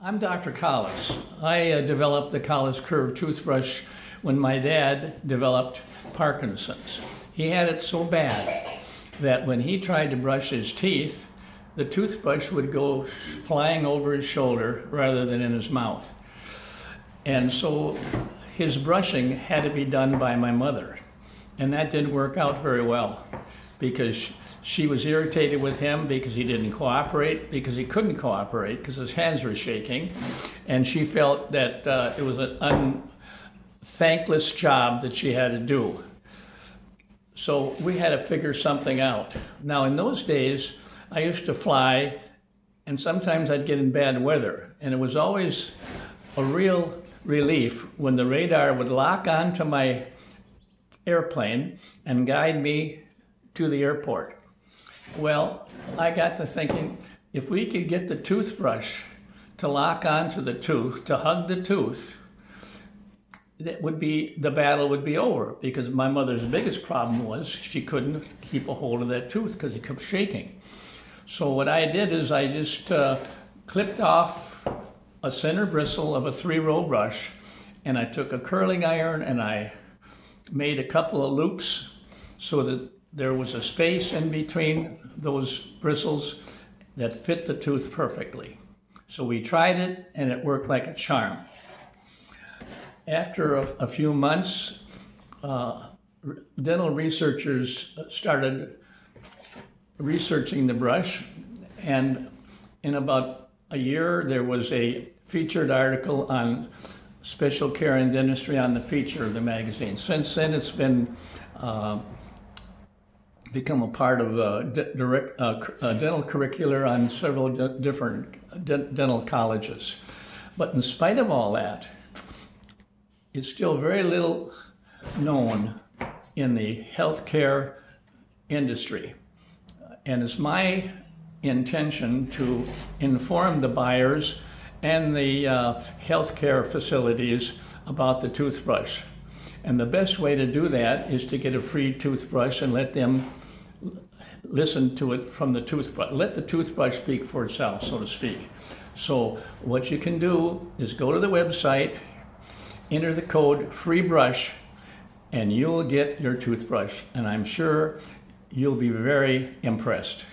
I'm Dr. Collis. I developed the Collis Curve toothbrush when my dad developed Parkinson's. He had it so bad that when he tried to brush his teeth, the toothbrush would go flying over his shoulder rather than in his mouth. And so his brushing had to be done by my mother. And that didn't work out very well because she was irritated with him because he didn't cooperate, because he couldn't cooperate because his hands were shaking. And she felt that it was an unthankless job that she had to do. So we had to figure something out. Now in those days, I used to fly and sometimes I'd get in bad weather. And it was always a real relief when the radar would lock onto my airplane and guide me to the airport. Well, I got to thinking, if we could get the toothbrush to lock onto the tooth, to hug the tooth, the battle would be over, because my mother's biggest problem was she couldn't keep a hold of that tooth because it kept shaking. So what I did is I just clipped off a center bristle of a 3-row brush, and I took a curling iron and I made a couple of loops so that there was a space in between those bristles that fit the tooth perfectly. So we tried it and it worked like a charm. After a few months, dental researchers started researching the brush, and in about a year there was a featured article on special care in dentistry on the feature of the magazine. Since then it's been become a part of dental curricula on several different dental colleges. But in spite of all that, it's still very little known in the healthcare industry. And it's my intention to inform the buyers and the healthcare facilities about the toothbrush. And the best way to do that is to get a free toothbrush and let them listen to it from the toothbrush. Let the toothbrush speak for itself, so to speak. So what you can do is go to the website, enter the code FREEBRUSH, and you'll get your toothbrush. And I'm sure you'll be very impressed.